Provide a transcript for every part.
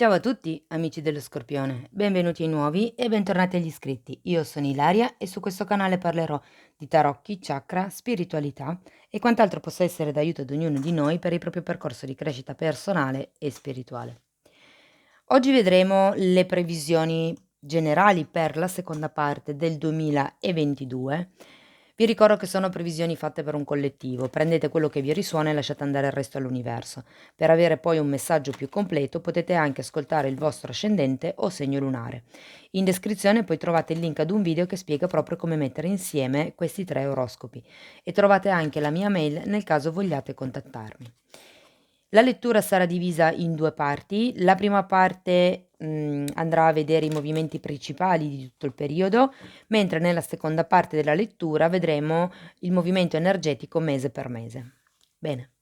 Ciao a tutti, amici dello Scorpione, benvenuti ai nuovi e bentornati agli iscritti. Io sono Ilaria e su questo canale parlerò di tarocchi, chakra, spiritualità e quant'altro possa essere d'aiuto ad ognuno di noi per il proprio percorso di crescita personale e spirituale. Oggi vedremo le previsioni generali per la seconda parte del 2022. Vi ricordo che sono previsioni fatte per un collettivo, prendete quello che vi risuona e lasciate andare il resto all'universo. Per avere poi un messaggio più completo potete anche ascoltare il vostro ascendente o segno lunare. In descrizione poi trovate il link ad un video che spiega proprio come mettere insieme questi 3 oroscopi e trovate anche la mia mail nel caso vogliate contattarmi. La lettura sarà divisa in 2 parti. La prima parte, andrà a vedere i movimenti principali di tutto il periodo, mentre nella seconda parte della lettura vedremo il movimento energetico mese per mese. Bene.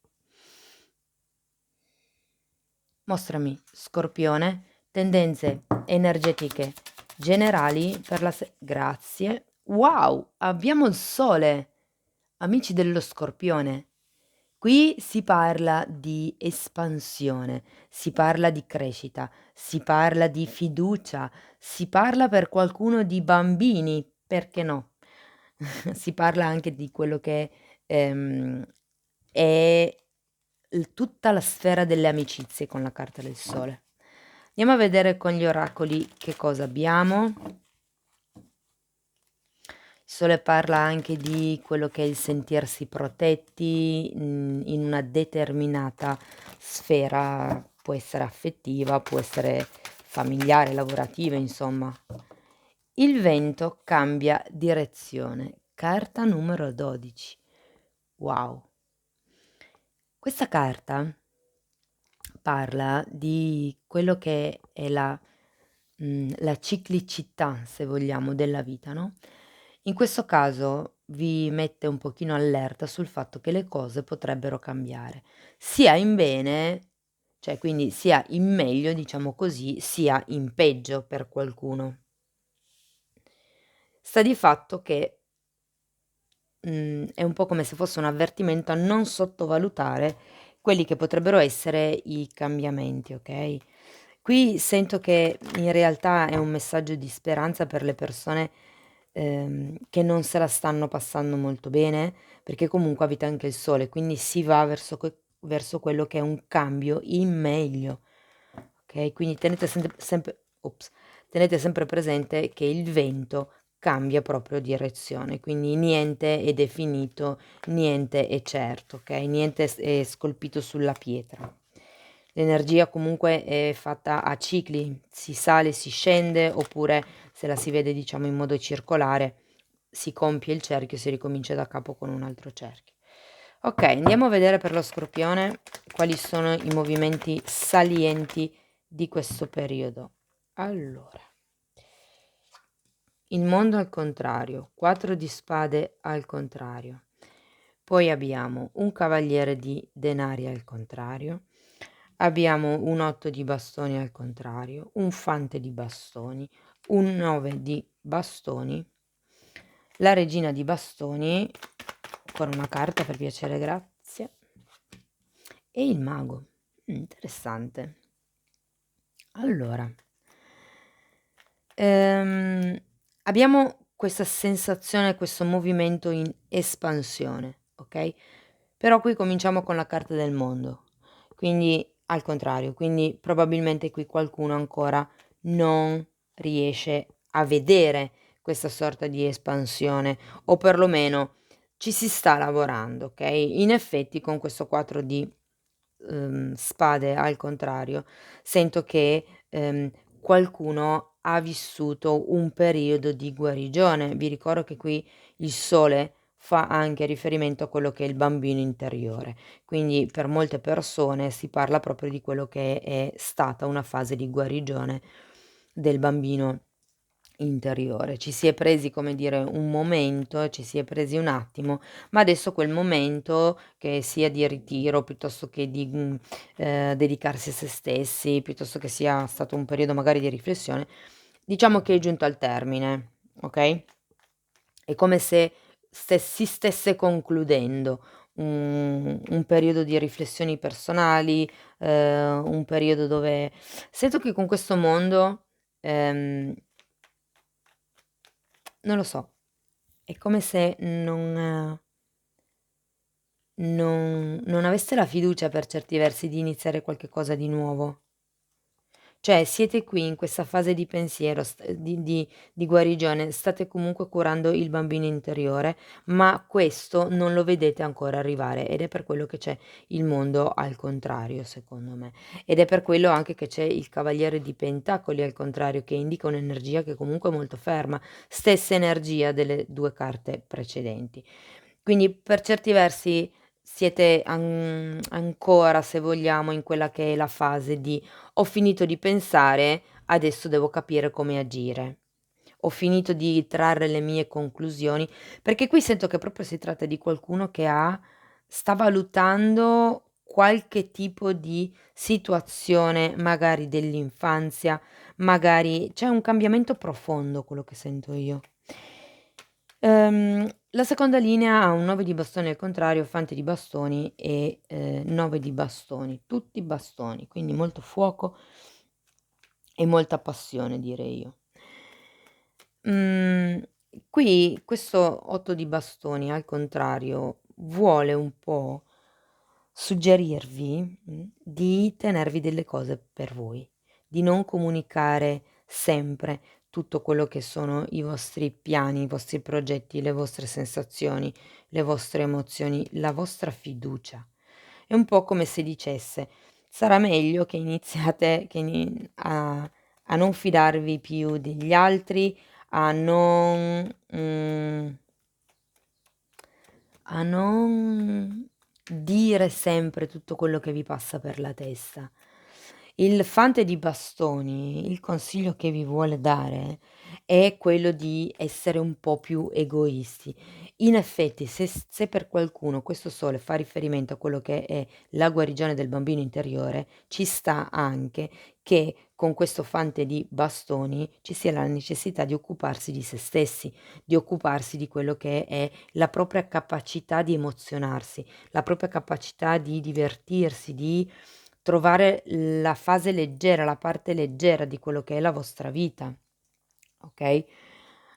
Mostrami, Scorpione, tendenze energetiche generali per la grazie. Wow, abbiamo il Sole! Amici dello Scorpione. Qui si parla di espansione, si parla di crescita, si parla di fiducia, si parla per qualcuno di bambini, perché no? Si parla anche di quello che è tutta la sfera delle amicizie con la carta del Sole. Andiamo a vedere con gli oracoli che cosa abbiamo. Il Sole parla anche di quello che è il sentirsi protetti in una determinata sfera, può essere affettiva, può essere familiare, lavorativa, insomma. Il vento cambia direzione. Carta numero 12. Wow. Questa carta parla di quello che è la ciclicità, se vogliamo, della vita, no? In questo caso vi mette un pochino allerta sul fatto che le cose potrebbero cambiare, sia in bene, cioè quindi sia in meglio, diciamo così, sia in peggio per qualcuno. Sta di fatto che è un po' come se fosse un avvertimento a non sottovalutare quelli che potrebbero essere i cambiamenti, okay? Qui sento che in realtà è un messaggio di speranza per le persone, che non se la stanno passando molto bene, perché comunque avete anche il Sole, quindi si va verso quello che è un cambio in meglio, okay? Quindi tenete sempre presente che il vento cambia proprio direzione, quindi niente è definito, niente è certo, okay? Niente è scolpito sulla pietra. L'energia comunque è fatta a cicli, si sale, si scende, oppure se la si vede diciamo in modo circolare, si compie il cerchio e si ricomincia da capo con un altro cerchio. Ok, andiamo a vedere per lo Scorpione quali sono i movimenti salienti di questo periodo. Allora, il mondo al contrario, 4 di spade al contrario. Poi abbiamo un cavaliere di denari al contrario. Abbiamo un 8 di bastoni al contrario, un fante di bastoni, un 9 di bastoni, la regina di bastoni, ancora una carta per piacere, grazie, e il mago. Interessante. Allora, abbiamo questa sensazione, questo movimento in espansione, ok? Però qui cominciamo con la carta del mondo, quindi al contrario, quindi probabilmente qui qualcuno ancora non riesce a vedere questa sorta di espansione, o perlomeno ci si sta lavorando, ok? In effetti con questo 4 di spade al contrario, sento che qualcuno ha vissuto un periodo di guarigione. Vi ricordo che qui il Sole fa anche riferimento a quello che è il bambino interiore, quindi per molte persone si parla proprio di quello che è stata una fase di guarigione del bambino interiore. Ci si è presi, come dire, un momento, ci si è presi un attimo, ma adesso quel momento, che sia di ritiro piuttosto che di dedicarsi a se stessi, piuttosto che sia stato un periodo magari di riflessione, diciamo che è giunto al termine, ok? È come se si stesse concludendo un periodo di riflessioni personali, un periodo dove sento che con questo mondo, non lo so, è come se non aveste la fiducia per certi versi di iniziare qualche cosa di nuovo. Cioè siete qui in questa fase di pensiero, di guarigione, state comunque curando il bambino interiore, ma questo non lo vedete ancora arrivare ed è per quello che c'è il mondo al contrario, secondo me. Ed è per quello anche che c'è il Cavaliere di Pentacoli al contrario, che indica un'energia che comunque è molto ferma, stessa energia delle 2 carte precedenti. Quindi per certi versi siete ancora, se vogliamo, in quella che è la fase di: "Ho finito di pensare, adesso devo capire come agire. Ho finito di trarre le mie conclusioni", perché qui sento che proprio si tratta di qualcuno che sta valutando qualche tipo di situazione, magari dell'infanzia, magari c'è un cambiamento profondo, quello che sento io. La seconda linea ha un 9 di bastoni al contrario, fante di bastoni e, 9 di bastoni, tutti bastoni, quindi molto fuoco e molta passione direi io. Mhmm, Qui questo 8 di bastoni al contrario vuole un po' suggerirvi, di tenervi delle cose per voi, di non comunicare sempre tutto quello che sono i vostri piani, i vostri progetti, le vostre sensazioni, le vostre emozioni, la vostra fiducia. È un po' come se dicesse: "Sarà meglio che iniziate che ini a non fidarvi più degli altri, a non dire sempre tutto quello che vi passa per la testa. Il fante di bastoni, il consiglio che vi vuole dare è quello di essere un po' più egoisti. In effetti, se per qualcuno questo sole fa riferimento a quello che è la guarigione del bambino interiore, ci sta anche che con questo fante di bastoni ci sia la necessità di occuparsi di se stessi, di occuparsi di quello che è la propria capacità di emozionarsi, la propria capacità di divertirsi, di trovare la fase leggera, la parte leggera di quello che è la vostra vita, okay?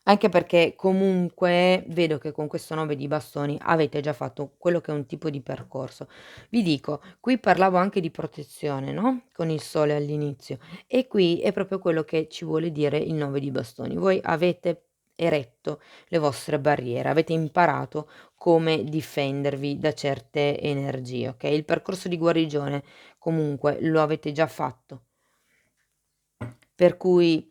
Anche perché comunque vedo che con questo 9 di bastoni avete già fatto quello che è un tipo di percorso. Vi dico, qui parlavo anche di protezione, no, con il sole all'inizio e qui è proprio quello che ci vuole dire il 9 di bastoni. Voi avete eretto le vostre barriere, avete imparato come difendervi da certe energie, okay, il percorso di guarigione comunque lo avete già fatto, per cui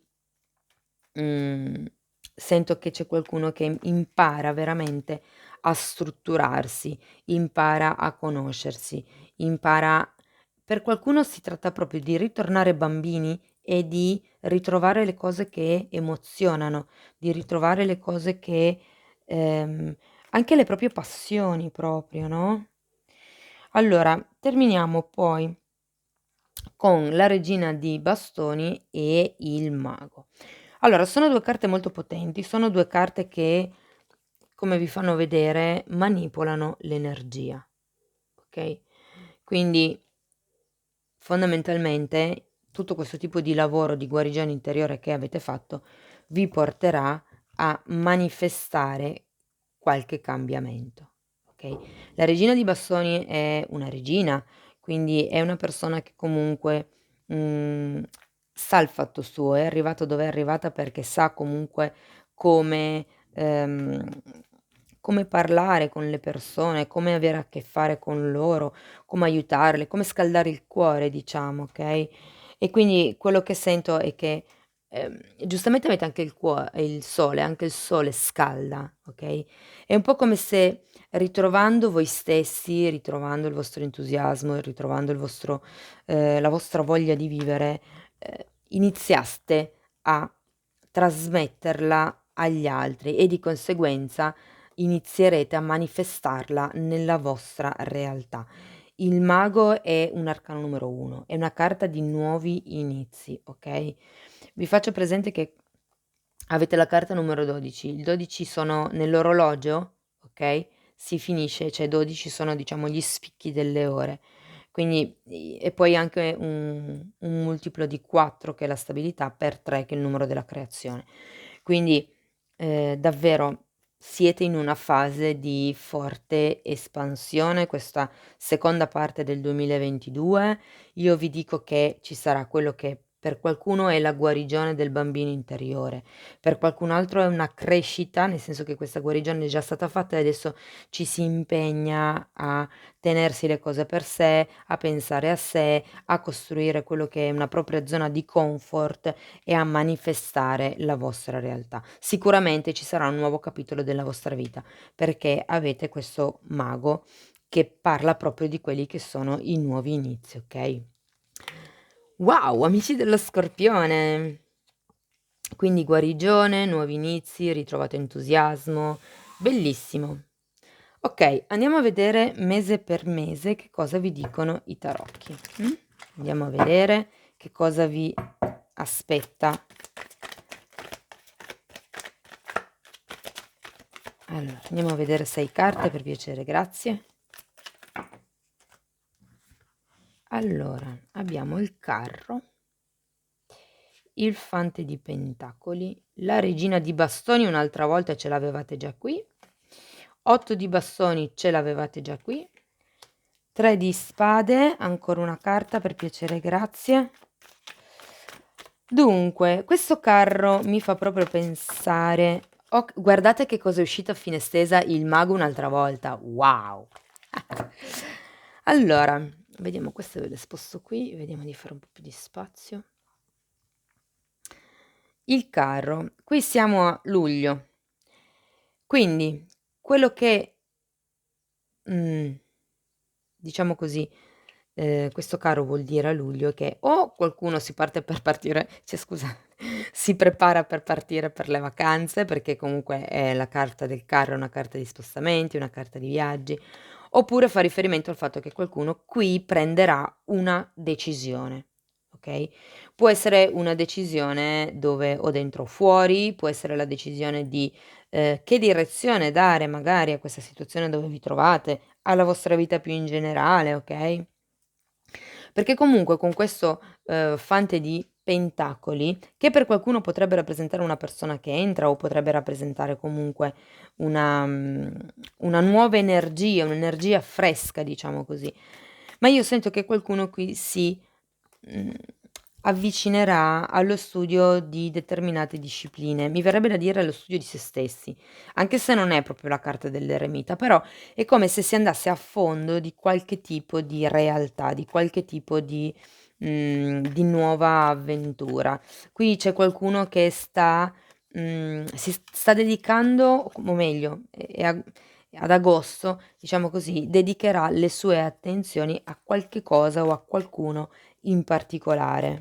Mhmm, sento che c'è qualcuno che impara veramente a strutturarsi, impara a conoscersi, impara per qualcuno si tratta proprio di ritornare bambini e di ritrovare le cose che emozionano, di ritrovare le cose che anche le proprie passioni proprio, no. Allora, terminiamo poi con la regina di bastoni e il mago. Allora, sono 2 carte molto potenti, sono 2 carte che, come vi fanno vedere, manipolano l'energia, okay, quindi fondamentalmente tutto questo tipo di lavoro di guarigione interiore che avete fatto vi porterà a manifestare qualche cambiamento, okay. La regina di bastoni è una regina, quindi è una persona che comunque, mhmm, sa il fatto suo, è arrivata dove è arrivata perché sa comunque come ehm, come parlare con le persone, come avere a che fare con loro, come aiutarle, come scaldare il cuore diciamo, okay, e quindi quello che sento è che, giustamente avete anche il sole, anche il sole scalda, okay, è un po' come se ritrovando voi stessi, ritrovando il vostro entusiasmo, ritrovando il vostro la vostra voglia di vivere, iniziaste a trasmetterla agli altri e di conseguenza inizierete a manifestarla nella vostra realtà. Il mago è un arcano numero 1, è una carta di nuovi inizi, okay, vi faccio presente che avete la carta numero 12, il 12 sono nell'orologio, okay, si finisce, cioè 12 sono diciamo gli spicchi delle ore. Quindi e poi anche un multiplo di 4 che è la stabilità, per 3 che è il numero della creazione. Quindi, davvero siete in una fase di forte espansione, questa seconda parte del 2022. Io vi dico che ci sarà quello che per qualcuno è la guarigione del bambino interiore, per qualcun altro è una crescita, nel senso che questa guarigione è già stata fatta e adesso ci si impegna a tenersi le cose per sé, a pensare a sé, a costruire quello che è una propria zona di comfort e a manifestare la vostra realtà. Sicuramente ci sarà un nuovo capitolo della vostra vita, perché avete questo mago che parla proprio di quelli che sono i nuovi inizi, okay? Wow, amici dello Scorpione! Quindi guarigione, nuovi inizi, ritrovato entusiasmo, bellissimo. Okay, andiamo a vedere mese per mese che cosa vi dicono i tarocchi, Andiamo a vedere che cosa vi aspetta. Allora, andiamo a vedere 6 carte per piacere, grazie. Allora, abbiamo il carro, il fante di pentacoli, la regina di bastoni un'altra volta ce l'avevate già qui, 8 di bastoni ce l'avevate già qui, 3 di spade, ancora una carta per piacere, grazie. Dunque, questo carro mi fa proprio pensare guardate che cosa è uscito a fine stesa, il mago un'altra volta, wow! Allora, vediamo queste ve le sposto qui, vediamo di fare un po' più di spazio. Il carro, qui siamo a luglio, quindi quello che, diciamo così, questo carro vuol dire a luglio che o qualcuno si parte per partire cioè scusa, si prepara per partire per le vacanze, perché comunque è la carta del carro, è una carta di spostamenti, una carta di viaggi, oppure fa riferimento al fatto che qualcuno qui prenderà una decisione, okay? Può essere una decisione dove o dentro o fuori, può essere la decisione di, che direzione dare magari a questa situazione dove vi trovate, alla vostra vita più in generale, okay? Perché comunque con questo, fante di pentacoli, che per qualcuno potrebbe rappresentare una persona che entra o potrebbe rappresentare comunque una nuova energia, un'energia fresca, diciamo così. Ma io sento che qualcuno qui si, mhmm, avvicinerà allo studio di determinate discipline. Mi verrebbe da dire allo studio di se stessi, anche se non è proprio la carta dell'eremita, però è come se si andasse a fondo di qualche tipo di realtà, di qualche tipo di nuova avventura. Qui c'è qualcuno che si sta dedicando o meglio, ad agosto, diciamo così, dedicherà le sue attenzioni a qualche cosa o a qualcuno in particolare,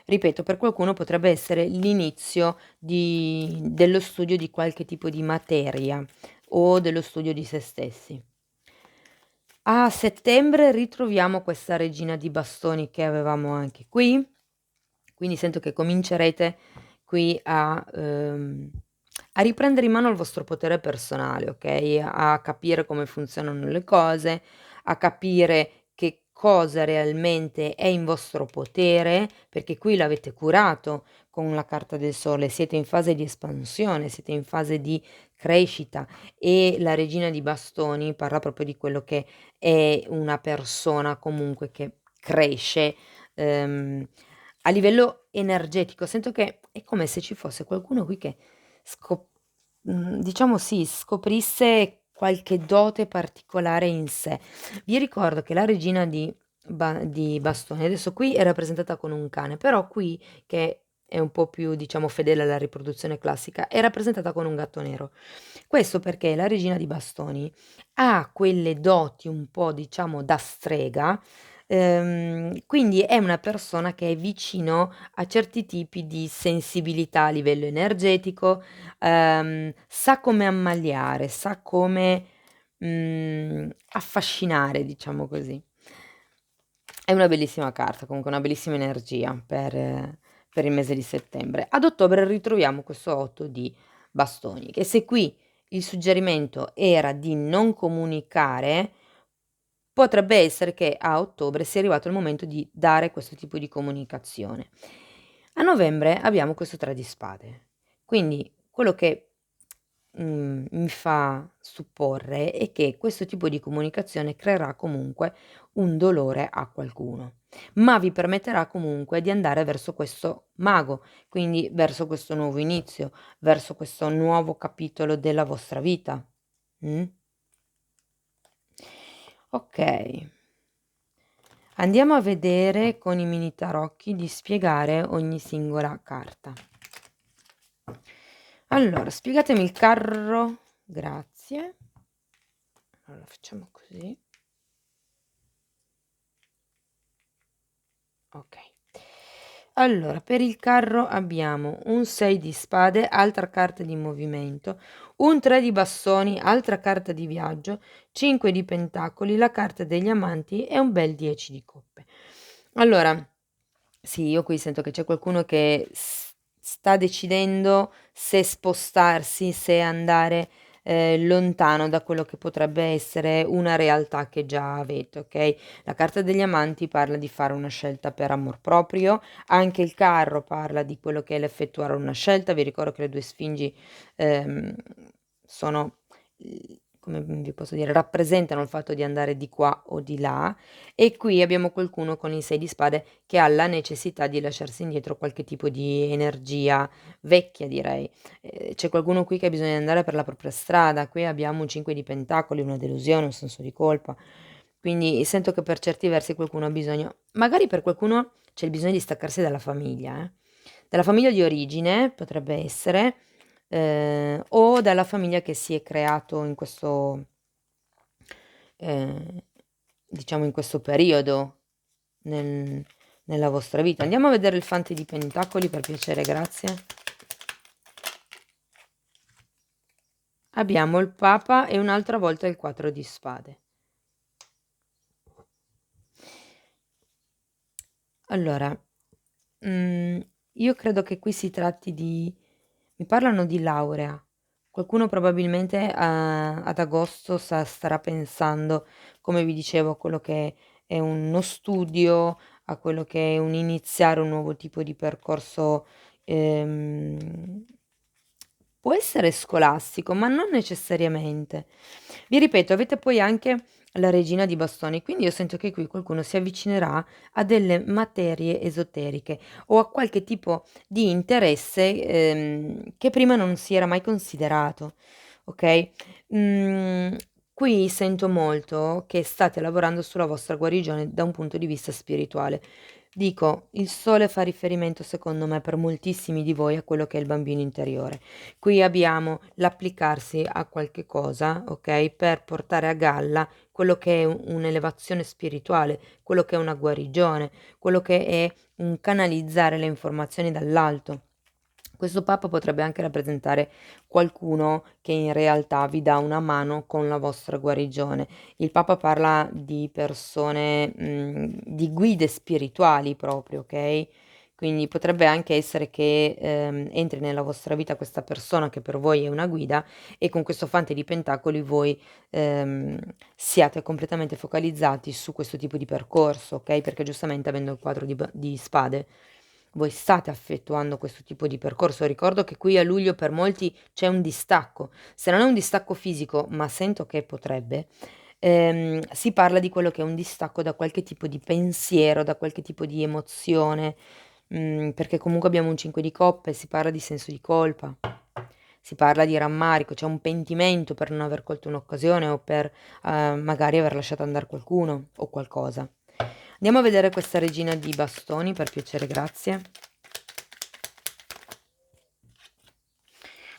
Ripeto, per qualcuno potrebbe essere l'inizio dello studio di qualche tipo di materia o dello studio di se stessi. A settembre ritroviamo questa regina di bastoni che avevamo anche qui, quindi sento che comincerete qui a riprendere in mano il vostro potere personale, okay, a capire come funzionano le cose, a capire che cosa realmente è in vostro potere, perché qui l'avete curato con la carta del sole, siete in fase di espansione, siete in fase di crescita e la regina di bastoni parla proprio di quello che è una persona comunque che cresce, ehm, a livello energetico. Sento che è come se ci fosse qualcuno qui che diciamo sì, scoprisse qualche dote particolare in sé. Vi ricordo che la regina di bastoni, adesso qui è rappresentata con un cane, però qui, che è un po' più, diciamo, fedele alla riproduzione classica, è rappresentata con un gatto nero. Questo perché la regina di bastoni ha quelle doti un po', diciamo, da strega, quindi è una persona che è vicino a certi tipi di sensibilità a livello energetico, sa come ammaliare, sa come, affascinare, diciamo così. È una bellissima carta, comunque una bellissima energia per il mese di settembre. Ad ottobre ritroviamo questo 8 di bastoni, che se qui il suggerimento era di non comunicare, potrebbe essere che a ottobre sia arrivato il momento di dare questo tipo di comunicazione. A novembre abbiamo questo 3 di spade, quindi quello che, mi fa supporre è che questo tipo di comunicazione creerà comunque un dolore a qualcuno, ma vi permetterà comunque di andare verso questo mago, quindi verso questo nuovo inizio, verso questo nuovo capitolo della vostra vita. Mh? Okay. Andiamo a vedere con i mini tarocchi di spiegare ogni singola carta. Allora, spiegatemi il carro, grazie. Allora facciamo così. Okay. Allora, per il carro abbiamo un 6 di spade, altra carta di movimento, un 3 di bastoni, altra carta di viaggio, 5 di pentacoli, la carta degli amanti e un bel 10 di coppe. Allora, sì, io qui sento che c'è qualcuno che sta decidendo se spostarsi, se andare, lontano da quello che potrebbe essere una realtà che già avete, okay? La carta degli amanti parla di fare una scelta per amor proprio, anche il carro parla di quello che è l'effettuare una scelta. Vi ricordo che le 2 sfingi, ehm, sono come, vi posso dire, rappresentano il fatto di andare di qua o di là, e qui abbiamo qualcuno con il 6 di spade che ha la necessità di lasciarsi indietro qualche tipo di energia vecchia, direi. C'è qualcuno qui che ha bisogno di andare per la propria strada, qui abbiamo un 5 di pentacoli, una delusione, un senso di colpa. Quindi sento che per certi versi qualcuno ha bisogno, magari per qualcuno c'è il bisogno di staccarsi dalla famiglia, dalla famiglia di origine potrebbe essere, o dalla famiglia che si è creato in questo, ehm, diciamo in questo periodo nel nella vostra vita. Andiamo a vedere il fante di pentacoli per piacere, grazie. Abbiamo il papa e un'altra volta il 4 di spade. Allora, io credo che qui si tratti di, mi parlano di laurea. Qualcuno probabilmente ad agosto starà pensando, come vi dicevo, a quello che è uno studio, a quello che è un iniziare un nuovo tipo di percorso, ehm, può essere scolastico, ma non necessariamente. Vi ripeto, avete poi anche la regina di bastoni, quindi io sento che qui qualcuno si avvicinerà a delle materie esoteriche o a qualche tipo di interesse, che prima non si era mai considerato, okay? Mhmm, Qui sento molto che state lavorando sulla vostra guarigione da un punto di vista spirituale. Dico, il sole fa riferimento secondo me per moltissimi di voi a quello che è il bambino interiore. Qui abbiamo l'applicarsi a qualche cosa, okay, per portare a galla quello che è un'elevazione spirituale, quello che è una guarigione, quello che è un canalizzare le informazioni dall'alto. Questo papa potrebbe anche rappresentare qualcuno che in realtà vi dà una mano con la vostra guarigione. Il papa parla di persone, di guide spirituali proprio, okay, quindi potrebbe anche essere che, entri nella vostra vita questa persona che per voi è una guida e con questo fante di pentacoli voi, siate completamente focalizzati su questo tipo di percorso, okay, perché giustamente avendo il quadro di spade voi state effettuando questo tipo di percorso. Ricordo che qui a luglio per molti c'è un distacco. Se non è un distacco fisico, ma sento che potrebbe, si parla di quello che è un distacco da qualche tipo di pensiero, da qualche tipo di emozione, perché comunque abbiamo un 5 di coppe, si parla di senso di colpa, si parla di rammarico, c'è un pentimento per non aver colto un'occasione o per, magari aver lasciato andare qualcuno o qualcosa. Andiamo a vedere questa regina di bastoni, per piacere, grazie.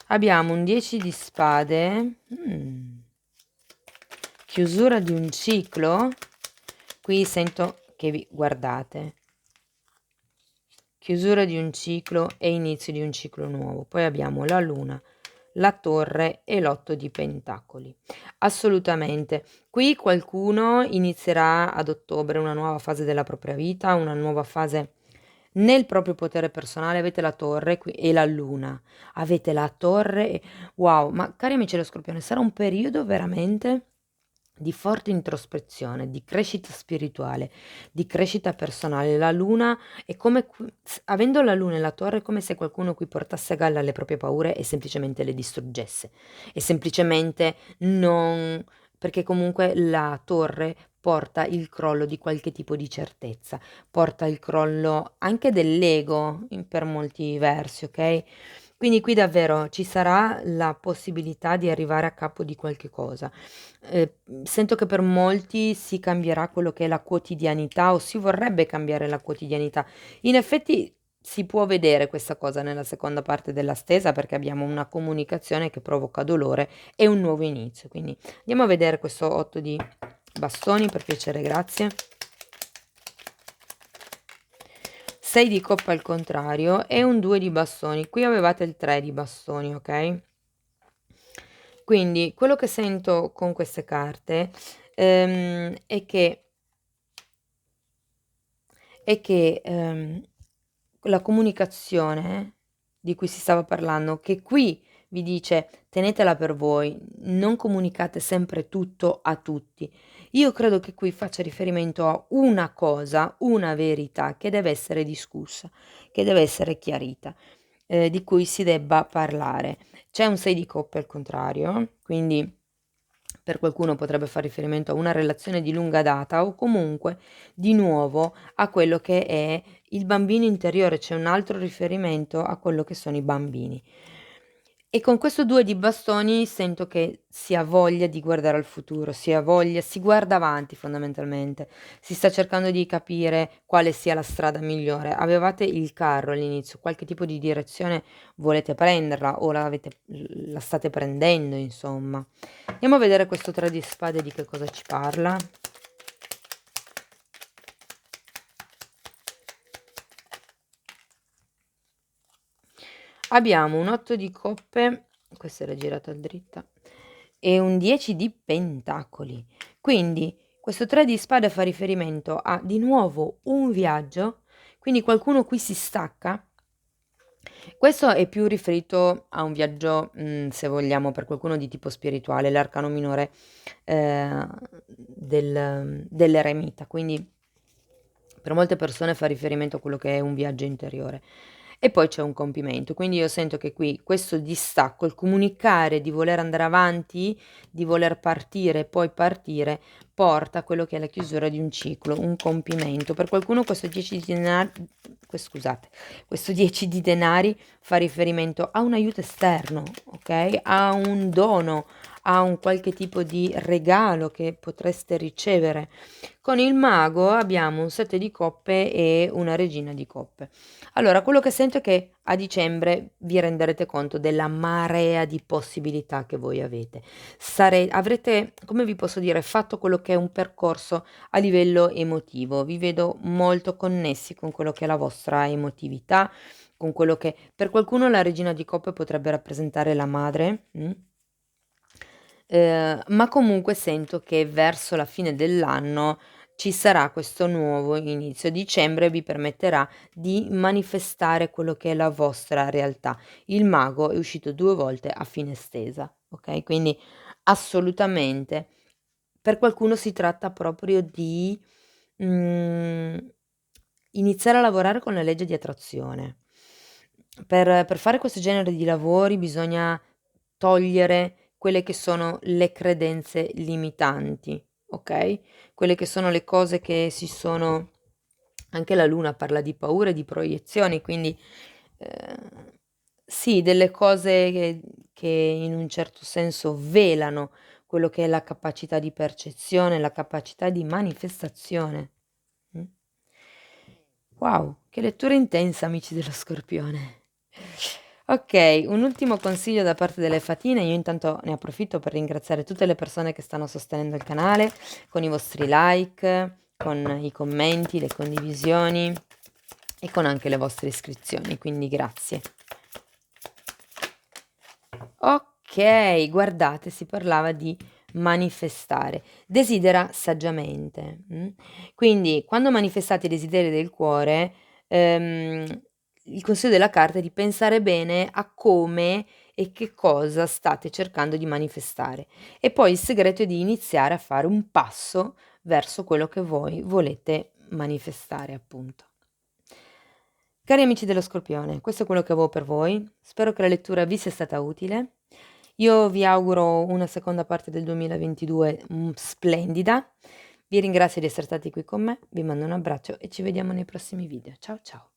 Abbiamo un 10 di spade, chiusura di un ciclo, qui sento che vi guardate, chiusura di un ciclo e inizio di un ciclo nuovo. Poi abbiamo la luna, la torre e l'8 di pentacoli. Assolutamente. Qui qualcuno inizierà ad ottobre una nuova fase della propria vita, una nuova fase Nel proprio potere personale avete la torre e la luna. Avete la torre e wow, ma cari amici dello Scorpione, sarà un periodo veramente di forte introspezione, di crescita spirituale, di crescita personale. La luna è come avendo la luna e la torre è come se qualcuno qui portasse a galla le proprie paure e semplicemente le distruggesse. E semplicemente non perché comunque la torre porta il crollo di qualche tipo di certezza, porta il crollo anche dell'ego per molti versi, ok? Quindi qui davvero ci sarà la possibilità di arrivare a capo di qualche cosa. Sento che per molti si cambierà quello che è la quotidianità o si vorrebbe cambiare la quotidianità. In effetti si può vedere questa cosa nella seconda parte della stesa perché abbiamo una comunicazione che provoca dolore e un nuovo inizio. Quindi andiamo a vedere questo 8 di bastoni, per piacere, grazie. 6 di coppa al contrario e un 2 di bastoni. Qui avevate il 3 di bastoni, ok? Quindi quello che sento con queste carte è che la comunicazione di cui si stava parlando, che qui vi dice tenetela per voi, non comunicate sempre tutto a tutti. Io credo che qui faccia riferimento a una cosa, una verità che deve essere discussa, che deve essere chiarita, di cui si debba parlare. C'è un 6 di coppe al contrario, quindi per qualcuno potrebbe far riferimento a una relazione di lunga data o comunque di nuovo a quello che è il bambino interiore, c'è un altro riferimento a quello che sono i bambini. E con questo 2 di bastoni sento che si ha voglia di guardare al futuro, si guarda avanti fondamentalmente, si sta cercando di capire quale sia la strada migliore. Avevate il carro all'inizio, qualche tipo di direzione volete prenderla o la state prendendo, insomma. Andiamo a vedere questo 3 di spade di che cosa ci parla. Abbiamo un 8 di coppe, questa era girata dritta, e un 10 di pentacoli. Quindi questo 3 di spade fa riferimento a di nuovo un viaggio, quindi qualcuno qui si stacca. Questo è più riferito a un viaggio, se vogliamo, per qualcuno di tipo spirituale, l'arcano minore dell'eremita, quindi per molte persone fa riferimento a quello che è un viaggio interiore. E poi c'è un compimento, quindi io sento che qui questo distacco, il comunicare di voler andare avanti, di voler partire e poi partire, porta a quello che è la chiusura di un ciclo, un compimento. Per qualcuno questo 10 di denari, scusate, questo 10 di denari fa riferimento a un aiuto esterno, ok? A un dono, a un qualche tipo di regalo che potreste ricevere. Con il mago abbiamo un 7 di coppe e una regina di coppe. Allora, quello che sento è che a dicembre vi renderete conto della marea di possibilità che voi avete. Avrete, come vi posso dire, fatto quello che è un percorso a livello emotivo. Vi vedo molto connessi con quello che è la vostra emotività, con quello che per qualcuno la regina di coppe potrebbe rappresentare la madre. Ma comunque sento che verso la fine dell'anno ci sarà questo nuovo inizio. Dicembre vi permetterà di manifestare quello che è la vostra realtà. Il mago è uscito 2 volte a fine stesa, okay, quindi assolutamente per qualcuno si tratta proprio di, mhmm, iniziare a lavorare con la legge di attrazione. Per fare questo genere di lavori bisogna togliere quelle che sono le credenze limitanti, okay, quelle che sono le cose che si sono anche la luna parla di paure, di proiezioni, quindi, sì, delle cose che in un certo senso velano quello che è la capacità di percezione, la capacità di manifestazione. Mh. Wow, che lettura intensa, amici dello Scorpione. Okay, un ultimo consiglio da parte delle fatine, io intanto ne approfitto per ringraziare tutte le persone che stanno sostenendo il canale con i vostri like, con i commenti, le condivisioni e con anche le vostre iscrizioni, quindi grazie. Okay, guardate, si parlava di manifestare. Desidera saggiamente, quindi quando manifestate i desideri del cuore, il consiglio della carta è di pensare bene a come e che cosa state cercando di manifestare. E poi il segreto è di iniziare a fare un passo verso quello che voi volete manifestare, appunto. Cari amici dello Scorpione, questo è quello che avevo per voi. Spero che la lettura vi sia stata utile. Io vi auguro una seconda parte del 2022 splendida. Vi ringrazio di essere stati qui con me, vi mando un abbraccio e ci vediamo nei prossimi video. Ciao ciao!